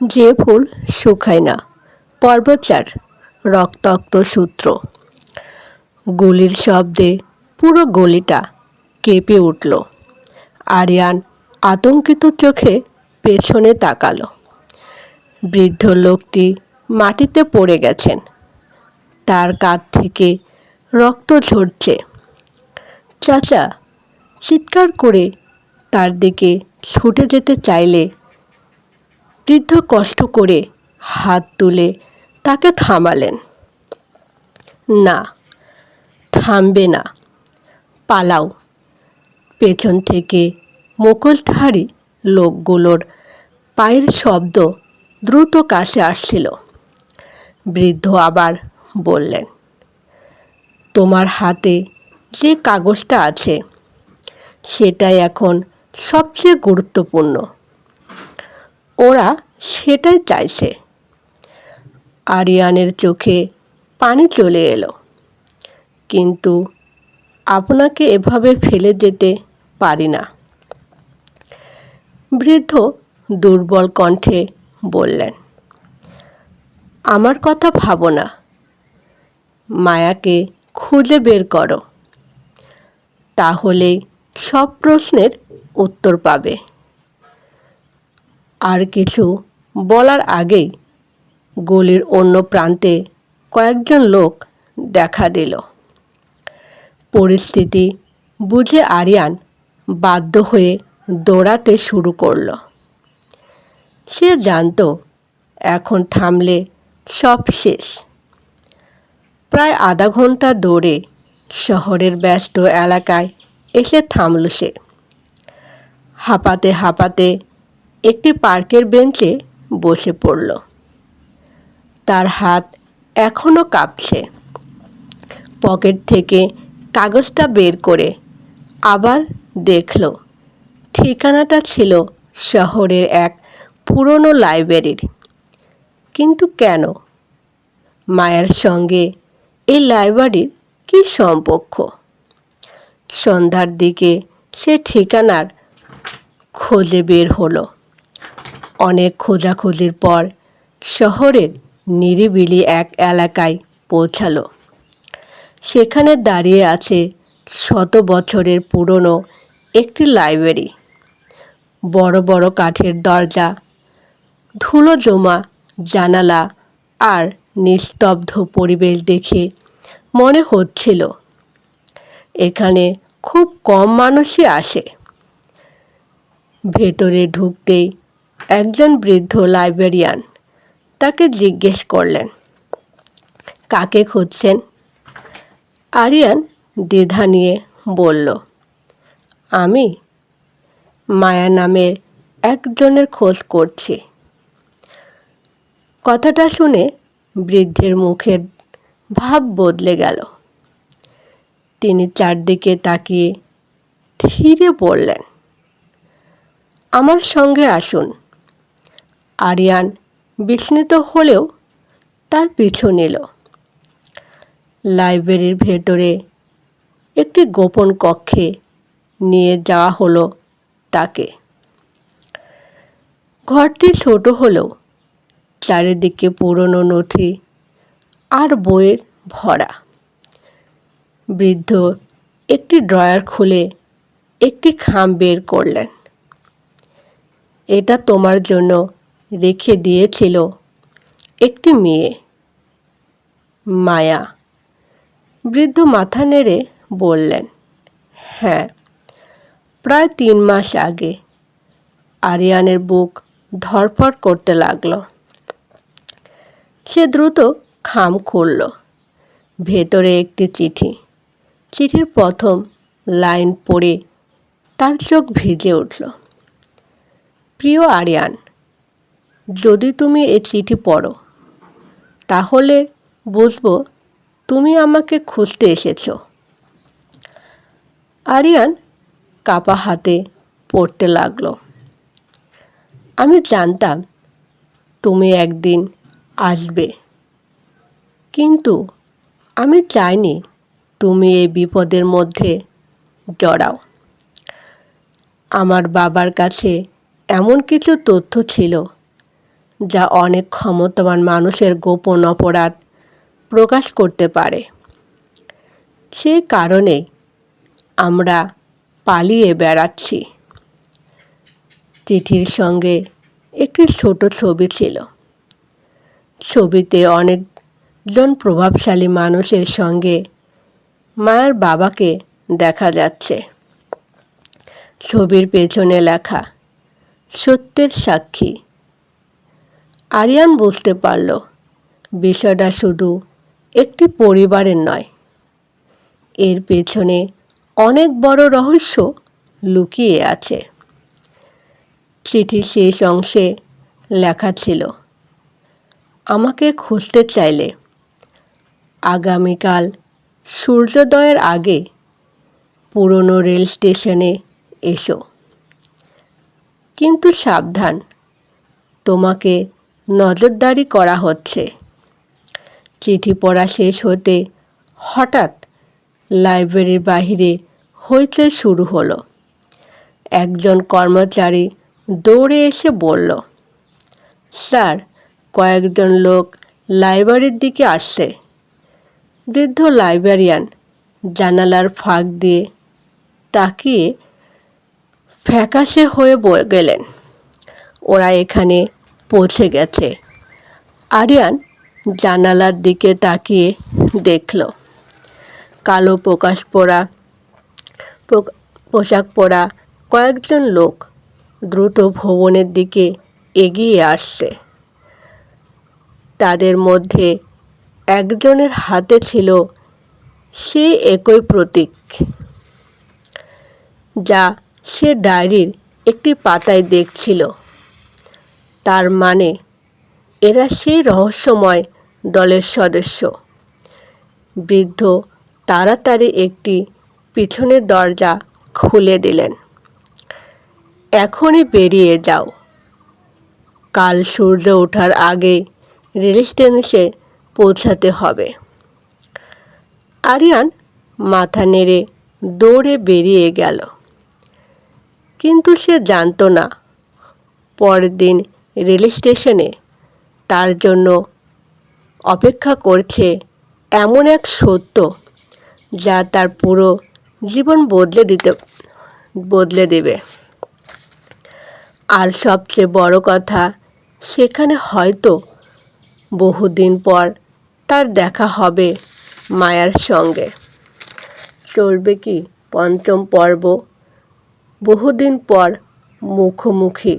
যে ফুল শুকায় না, পর্বতচার রক্তাক্ত সূত্র। গুলির শব্দে পুরো গলিটা কেঁপে উঠল। আরিয়ান আতঙ্কিত চোখে পেছনে তাকালো। বৃদ্ধ লোকটি মাটিতে পড়ে গেছেন, তার কাঁধ থেকে রক্ত ঝরছে। চাচা চিৎকার করে তার দিকে ছুটে যেতে চাইলে বৃদ্ধ কষ্ট করে হাত তুলে তাকে থামালেন। না, থামবে না, পালাও। পেছন থেকে মুখোশধারী লোকগুলোর পায়ের শব্দ দ্রুত কাছে আসছিল। বৃদ্ধ আবার বললেন, তোমার হাতে যে কাগজটা আছে সেটাই এখন সবচেয়ে গুরুত্বপূর্ণ। ওরা সেটাই চাইছে। আরিয়ানের চোখে পানি চলে এলো। কিন্তু আপনাকে এভাবে ফেলে যেতে পারি না। বৃদ্ধ দুর্বল কণ্ঠে বললেন, আমার কথা ভাবো না, মায়াকে খুঁজে বের করো, তাহলেই সব প্রশ্নের উত্তর পাবে। আর কিছু বলার আগেই গলির অন্য প্রান্তে কয়েকজন লোক দেখা দিল। পরিস্থিতি বুঝে আরিয়ান বাধ্য হয়ে দৌড়াতে শুরু করলো। সে জানতো এখন থামলে সব শেষ। প্রায় আধা ঘন্টা দৌড়ে শহরের ব্যস্ত এলাকায় এসে থামল সে। হাঁপাতে হাঁপাতে একটি পার্কের বেঞ্চে বসে পড়ল। তার হাত এখনো কাঁপছে। পকেট থেকে কাগজটা বের করে আবার দেখল ঠিকানাটা ছিল শহরের এক পুরনো লাইব্রেরির। কিন্তু কেন? মায়ের সঙ্গে এই লাইব্রেরির কী সম্পর্ক? সন্ধ্যার দিকে সে ঠিকানার খোঁজে বের হলো। অনেক খোঁজাখুঁজির পর শহরের নিরিবিলি এক এলাকায় পৌঁছালো। সেখানে দাঁড়িয়ে আছে শত বছরের পুরনো একটি লাইব্রেরি। বড় বড় কাঠের দরজা, ধুলো জমা জানালা আর নিস্তব্ধ পরিবেশ দেখে মনে হচ্ছিল এখানে খুব কম মানুষই আসে। ভেতরে ঢুকতেই একজন বৃদ্ধ লাইব্রেরিয়ান তাকে জিজ্ঞেস করলেন, কাকে খুঁজছেন? আরিয়ান দ্বিধা নিয়ে বলল, আমি মায়া নামের একজনের খোঁজ করছি। কথাটা শুনে বৃদ্ধের মুখের ভাব বদলে গেল। তিনি চারদিকে তাকিয়ে ধীরে বললেন, আমার সঙ্গে আসুন। আরিয়ান বিস্মিত হলেও তার পিছু নিল। লাইব্রেরির ভেতরে একটি গোপন কক্ষে নিয়ে যাওয়া হলো তাকে। ঘরটি ছোট হলেও চারিদিকে পুরনো নথি আর বইয়ের ভরা। বৃদ্ধ একটি ড্রয়ার খুলে একটি খাম বের করলেন। এটা তোমার জন্য রেখে দিয়েছিল একটি মেয়ে, মায়া। বৃদ্ধ মাথা নেড়ে বললেন, হ্যাঁ, প্রায় 3 মাস আগে। আরিয়ানের বুক ধড়ফড় করতে লাগলো। সে দ্রুত খাম খুলল। ভেতরে একটি চিঠি। চিঠির প্রথম লাইন পড়ে তার চোখ ভিজে উঠল। প্রিয় আরিয়ান, যদি তুমি এই চিঠি পড়ো তাহলে বুঝবো তুমি আমাকে খুঁজতে এসেছো। আরিয়ান কাপা হাতে পড়তে লাগলো। আমি জানতাম তুমি একদিন আসবে, কিন্তু আমি চাইনি তুমি এই বিপদের মধ্যে জড়াও। আমার বাবার কাছে এমন কিছু তথ্য ছিল যা অনেক ক্ষমতাবান মানুষের গোপন অপরাধ প্রকাশ করতে পারে। সে কারণেই আমরা পালিয়ে বেড়াচ্ছি। চিঠির সঙ্গে একটি ছোট ছবি ছিল। ছবিতে অনেকজন প্রভাবশালী মানুষের সঙ্গে মায়ের বাবাকে দেখা যাচ্ছে। ছবির পেছনে লেখা, সত্যের সাক্ষী। আরিয়ান বুঝতে পারল বিষয়টা শুধু একটি পরিবারের নয়, এর পেছনে অনেক বড় রহস্য লুকিয়ে আছে। চিঠির শেষ অংশে লেখা ছিল, আমাকে খুঁজতে চাইলে আগামীকাল সূর্যোদয়ের আগে পুরনো রেল স্টেশনে এসো, কিন্তু সাবধান, তোমাকে নজরদারি করা হচ্ছে। চিঠি পড়া শেষ হতে হঠাৎ লাইব্রেরির বাহিরে হইচই শুরু হলো। একজন কর্মচারী দৌড়ে এসে বলল, স্যার, কয়েকজন লোক লাইব্রেরির দিকে আসছে। বৃদ্ধ লাইব্রেরিয়ান জানালার ফাঁক দিয়ে তাকিয়ে ফ্যাকাশে হয়ে গেলেন, ওরা এখানে পৌঁছে গেছে। আরিয়ান জানালার দিকে তাকিয়ে দেখল কালো পোশাক পরা কয়েকজন লোক দ্রুত ভবনের দিকে এগিয়ে আসছে। তাদের মধ্যে একজনের হাতে ছিল সেই একই প্রতীক যা সে ডায়েরির একটি পাতায় দেখছিল। তার মানে এরা সেই রহস্যময় দলের সদস্য। বৃদ্ধ তাড়াতাড়ি একটি পিছনের দরজা খুলে দিলেন। এখনই বেরিয়ে যাও, কাল সূর্য ওঠার আগে রেল স্টেশনে পৌঁছাতে হবে। আরিয়ান মাথা নেড়ে দৌড়ে বেরিয়ে গেল, কিন্তু সে জানত না পরের দিন রেল স্টেশনে তার জন্য অপেক্ষা করছে এমন এক সত্য যা তার পুরো জীবন বদলে দেবে। আর সবচেয়ে বড় কথা, সেখানে হয়তো বহুদিন পর তার দেখা হবে মায়ার সঙ্গে। চলবে কি পঞ্চম পর্ব, বহুদিন পর মুখোমুখি।